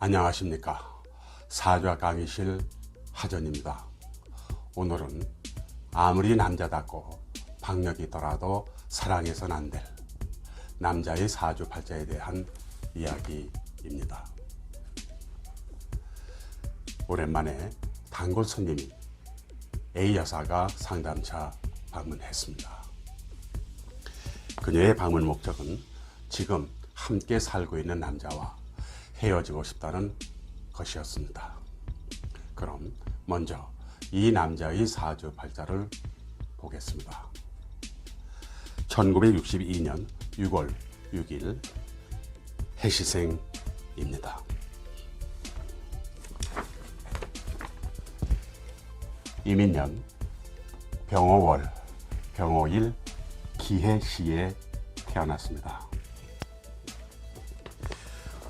안녕하십니까. 사주와 강의실 하전입니다. 오늘은 아무리 남자답고 박력이 있더라도 사랑해선 안 될 남자의 사주팔자에 대한 이야기입니다. 오랜만에 단골 손님이 A 여사가 상담차 방문했습니다. 그녀의 방문 목적은 지금 함께 살고 있는 남자와 헤어지고 싶다는 것이었습니다. 그럼 먼저 이 남자의 사주팔자를 보겠습니다. 1962년 6월 6일 해시생입니다. 이민년 병호월 병호일 기해시에 태어났습니다.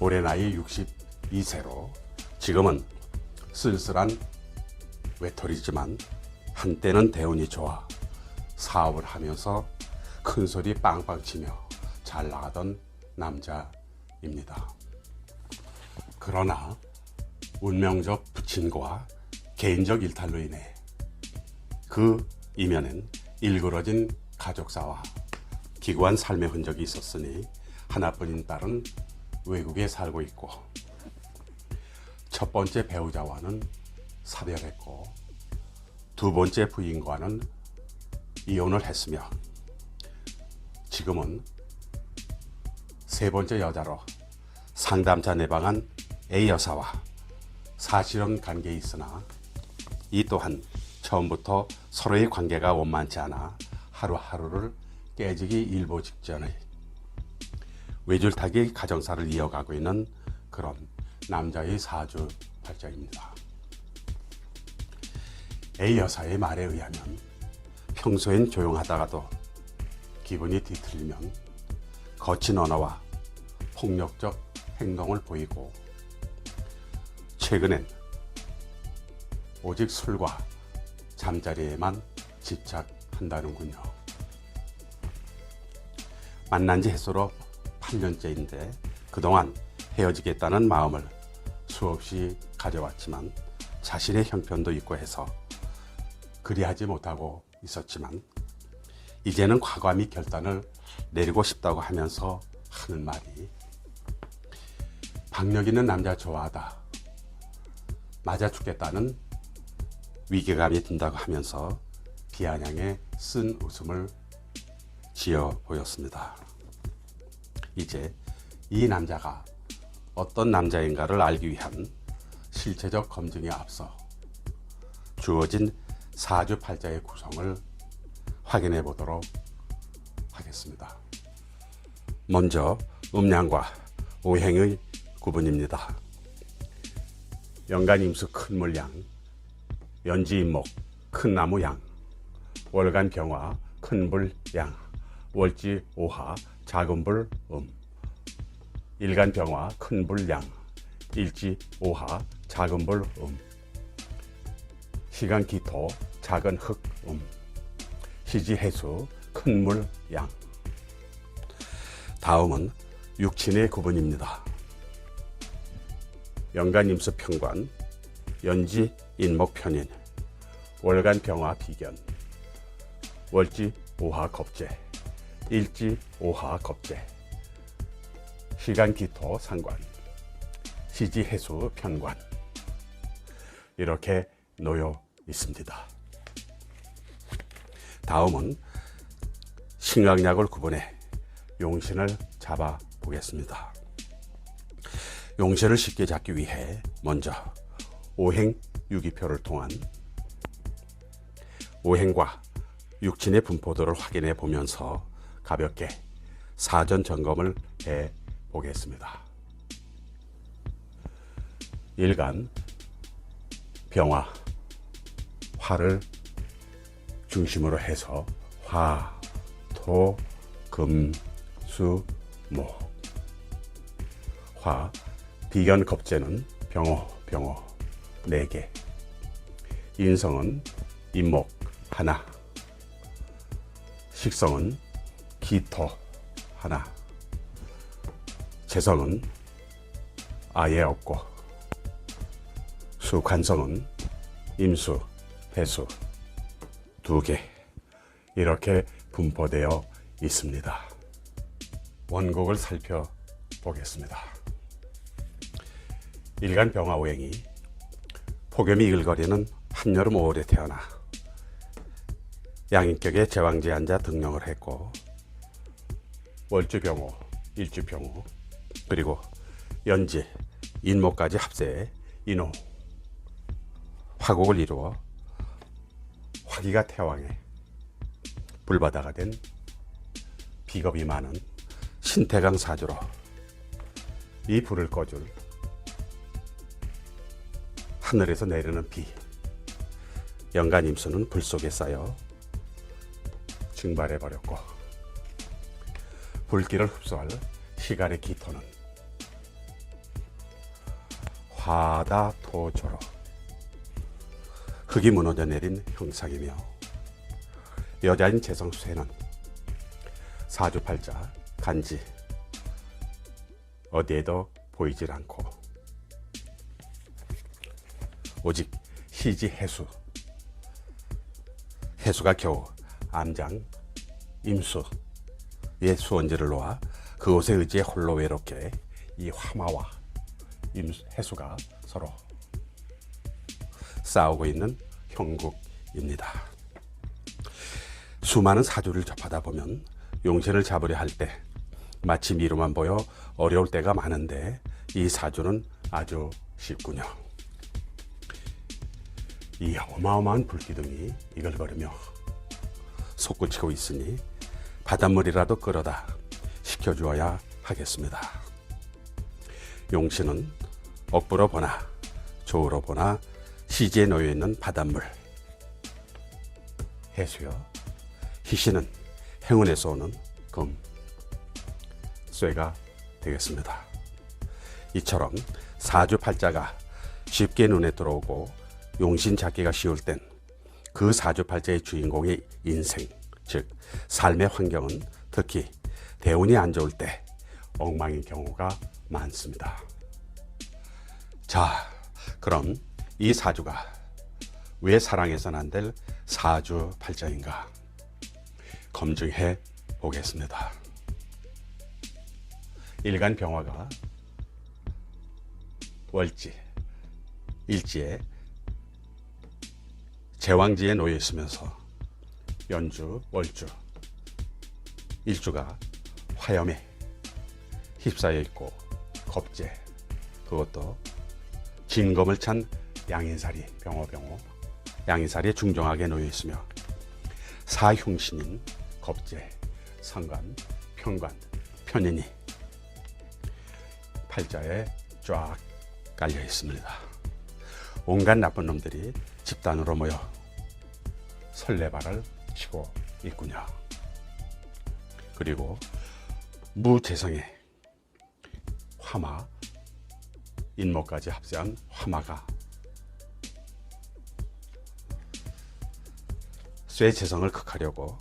올해 나이 62세로 지금은 쓸쓸한 외톨이지만 한때는 대운이 좋아 사업을 하면서 큰소리 빵빵 치며 잘 나가던 남자입니다. 그러나 운명적 부친과 개인적 일탈로 인해 그 이면엔 일그러진 가족사와 기구한 삶의 흔적이 있었으니 하나뿐인 딸은 외국에 살고 있고 첫 번째 배우자와는 사별했고 두 번째 부인과는 이혼을 했으며 지금은 세 번째 여자로 상담차 내방한 A 여사와 사실혼 관계에 있으나 이 또한 처음부터 서로의 관계가 원만치 않아 하루하루를 깨지기 일보 직전의 외줄타기 가정사를 이어가고 있는 그런 남자의 사주팔자입니다. A 여사의 말에 의하면 평소엔 조용하다가도 기분이 뒤틀리면 거친 언어와 폭력적 행동을 보이고 최근엔 오직 술과 잠자리에만 집착한다는군요. 만난 지 해서로 8년째인데 그동안 헤어지겠다는 마음을 수없이 가져왔지만 자신의 형편도 있고 해서 그리하지 못하고 있었지만 이제는 과감히 결단을 내리고 싶다고 하면서 하는 말이 박력 있는 남자 좋아하다. 맞아 죽겠다는 위기감이 든다고 하면서 비아냥에 쓴 웃음을 지어 보였습니다. 이제 이 남자가 어떤 남자인가를 알기 위한 실체적 검증에 앞서 주어진 사주팔자의 구성을 확인해 보도록 하겠습니다. 먼저 음양과 오행의 구분입니다. 연간임수 큰물양, 연지임목 큰나무양, 월간병화 큰불양, 월지오화 작은불 일간병화 큰불양, 일지오화 작은불 시간기토 작은 흑 시지해수 큰물양. 다음은 육친의 구분입니다. 연간임수 편관, 연지인목 편인, 월간병화 비견, 월지오화 겁재, 일지오화 겁재, 시간기토 상관, 시지해수 편관. 이렇게 놓여 있습니다. 다음은 신강약을 구분해 용신을 잡아 보겠습니다. 용신을 쉽게 잡기 위해 먼저 오행 유기표를 통한 오행과 육친의 분포도를 확인해 보면서 가볍게 사전 점검을 해 보겠습니다. 일간 병화 화를 중심으로 해서 화, 토, 금, 수, 목. 화, 비견 겁재는 병호 4개. 인성은 인목 하나. 식성은 기토 하나. 재성은 아예 없고 수 관성은 임수, 해수 2개 이렇게 분포되어 있습니다. 원곡을 살펴보겠습니다. 일간 병화오행이 폭염이 이글거리는 한여름 5월에 태어나 양인격의 제왕지에 앉아 등령을 했고, 월주병호, 일주병호, 그리고 연지, 인목까지 합세해 인호, 화곡을 이루어 화기가 태왕에 불바다가 된 비겁이 많은 신태강 사주로 이 불을 꺼줄 하늘에서 내리는 비, 연간 임수는 불 속에 쌓여 증발해 버렸고, 불길을 흡수할 시간의 기토는 화다토조로 흙이 무너져 내린 형상이며, 여자인 재성수에는 사주팔자 간지 어디에도 보이질 않고 오직 희지 해수, 해수가 겨우 암장 임수의 수원지를 놓아 그곳에 의지해 홀로 외롭게 이 화마와 해수가 서로 싸우고 있는 형국입니다. 수많은 사주를 접하다 보면 용신을 잡으려 할 때 마치 미로만 보여 어려울 때가 많은데, 이 사주는 아주 쉽군요. 이 어마어마한 불기둥이 이글거리며 솟구치고 있으니 바닷물이라도 끌어다 식혀주어야 하겠습니다. 용신은 억부로 보나 조우로 보나 시지에 놓여있는 바닷물, 해수여 희신은 행운에서 오는 금, 쇠가 되겠습니다. 이처럼 사주팔자가 쉽게 눈에 들어오고 용신 잡기가 쉬울 땐 그 사주팔자의 주인공의 인생, 즉 삶의 환경은 특히 대운이 안 좋을 때 엉망인 경우가 많습니다. 자, 그럼 이 사주가 왜 사랑해서는 안 될 사주팔자인가 검증해 보겠습니다. 일간 병화가 월지, 일지에 제왕지에 놓여 있으면서 연주, 월주, 일주가 화염에 휩싸여 있고, 겁재, 그것도 진검을 찬 양인살이, 병호, 양인살이 중정하게 놓여 있으며, 사흉신인 겁재, 상관, 편관, 편인이 팔자에 쫙 깔려 있습니다. 온갖 나쁜 놈들이 집단으로 모여 설레발을 치고 있군요. 그리고 무재성의 화마, 인목까지 합세한 화마가 쇠재성을 극하려고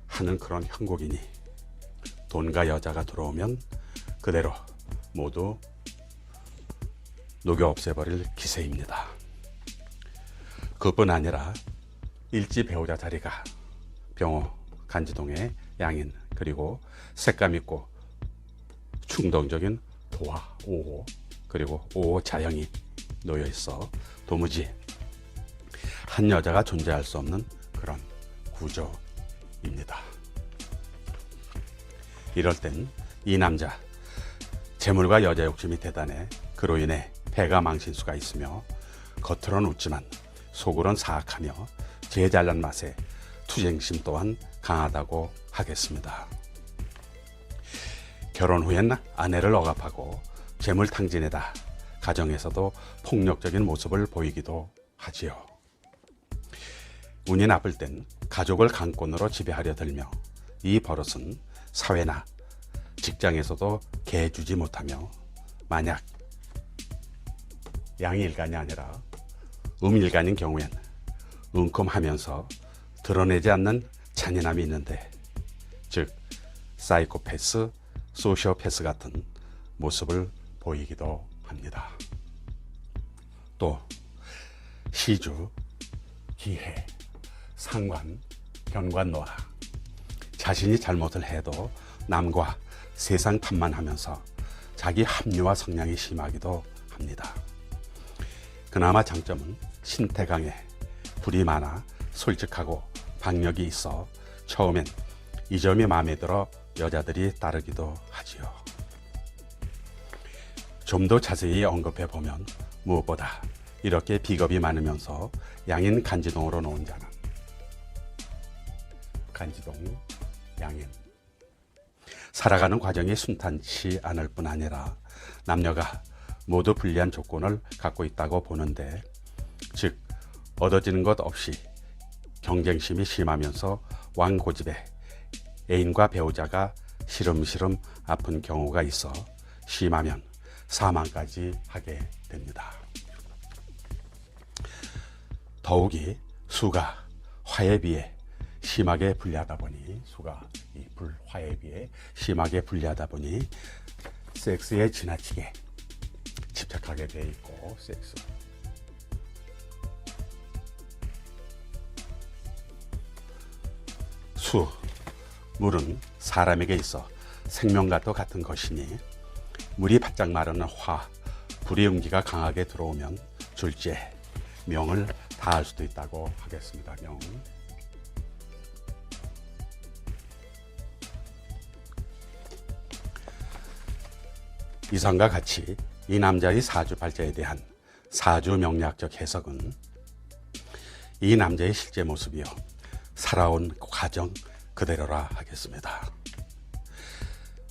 하는 그런 형국이니, 돈과 여자가 들어오면 그대로 모두 녹여 없애버릴 기세입니다. 그뿐 아니라 일지 배우자 자리가 병호, 간지동의 양인, 그리고 색감 있고 충동적인 도화, 오호, 그리고 오호 자형이 놓여 있어 도무지 한 여자가 존재할 수 없는 그런 구조입니다. 이럴 땐 이 남자 재물과 여자 욕심이 대단해 그로 인해 배가 망신 수가 있으며, 겉으로는 웃지만 속으로는 사악하며 제 잘난 맛에 투쟁심 또한 강하다고 하겠습니다. 결혼 후엔 아내를 억압하고 재물탕진에다 가정에서도 폭력적인 모습을 보이기도 하지요. 운이 나쁠 땐 가족을 강권으로 지배하려 들며, 이 버릇은 사회나 직장에서도 개주지 못하며, 만약 양일간이 아니라 음일간인 경우엔 은큼하면서 드러내지 않는 잔인함이 있는데, 즉 사이코패스, 소시오패스 같은 모습을 보이기도 합니다. 또 시주, 기해, 상관, 견관노화. 자신이 잘못을 해도 남과 세상 탓만 하면서 자기 합리화 성향이 심하기도 합니다. 그나마 장점은 신태 강해, 불이 많아 솔직하고 박력이 있어 처음엔 이 점이 마음에 들어 여자들이 따르기도 하지요. 좀 더 자세히 언급해 보면 무엇보다 이렇게 비겁이 많으면서 양인 간지동으로 놓은 자는 간지동, 양인. 살아가는 과정이 순탄치 않을 뿐 아니라 남녀가 모두 불리한 조건을 갖고 있다고 보는데, 즉 얻어지는 것 없이 경쟁심이 심하면서 왕고집에 애인과 배우자가 시름시름 아픈 경우가 있어 심하면 사망까지 하게 됩니다. 더욱이 수가 화에 비해 심하게 불리하다 보니 화에 비해 심하게 불리하다 보니 섹스에 지나치게 집착하게 돼 있고, 물은 사람에게 있어 생명과도 같은 것이니 물이 바짝 마르는 화, 불의 음기가 강하게 들어오면 졸지에 명을 다할 수도 있다고 하겠습니다. 명. 이상과 같이 이 남자의 사주팔자에 대한 사주명리학적 해석은 이 남자의 실제 모습이요, 살아온 과정 그대로라 하겠습니다.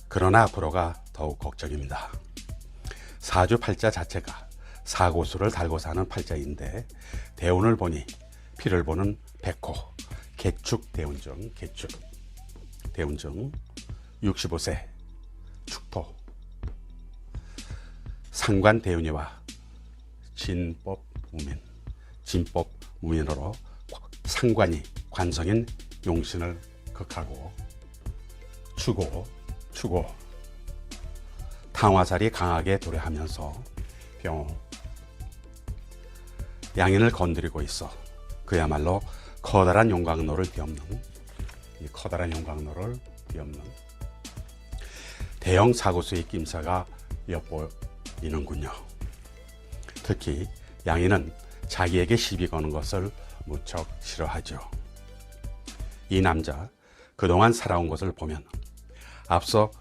그러나 앞으로가 더욱 걱정입니다. 사주팔자 자체가 사고수를 달고 사는 팔자인데, 대운을 보니 피를 보는 백호, 개축 대운중, 대운중 65세 축토, 상관 대운이와 진법 무민으로 상관이 관성인 용신을 극하고 추고 탕화살이 강하게 도래하면서 병호, 양인을 건드리고 있어 그야말로 커다란 용광로를 뒤엎는 대형 사고수의 낌새가 엿보이는군요. 특히 양인은 자기에게 시비 거는 것을 무척 싫어하죠. 이 남자 그동안 살아온 것을 보면 앞서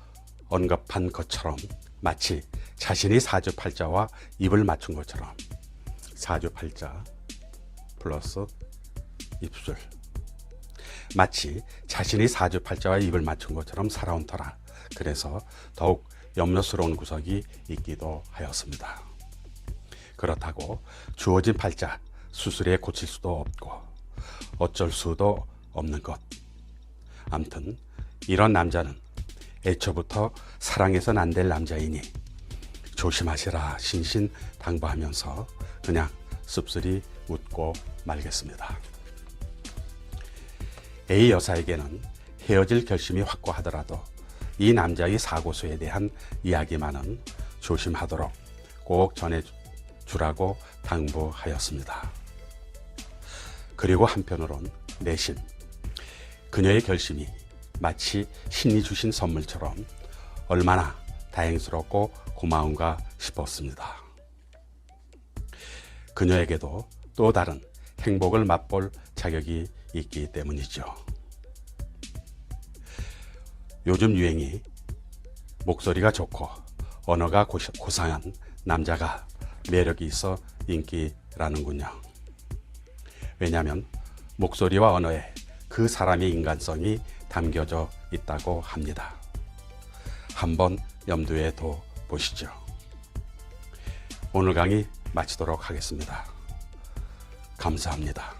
언급한 것처럼 마치 자신이 사주팔자와 입을 맞춘 것처럼, 사주팔자 플러스 입술, 마치 자신이 사주팔자와 입을 맞춘 것처럼 살아온 터라 그래서 더욱 염려스러운 구석이 있기도 하였습니다. 그렇다고 주어진 팔자 수술에 고칠 수도 없고 어쩔 수도 없는 것. 암튼 이런 남자는 애초부터 사랑해선 안 될 남자이니 조심하시라 신신당부하면서 그냥 씁쓸히 웃고 말겠습니다. A 여사에게는 헤어질 결심이 확고하더라도 이 남자의 사고수에 대한 이야기만은 조심하도록 꼭 전해주라고 당부하였습니다. 그리고 한편으론 내심 그녀의 결심이 마치 신이 주신 선물처럼 얼마나 다행스럽고 고마운가 싶었습니다. 그녀에게도 또 다른 행복을 맛볼 자격이 있기 때문이죠. 요즘 유행이 목소리가 좋고 언어가 고상한 남자가 매력이 있어 인기라는군요. 왜냐하면 목소리와 언어에 그 사람의 인간성이 담겨져 있다고 합니다. 한번 염두에 둬 보시죠. 오늘 강의 마치도록 하겠습니다. 감사합니다.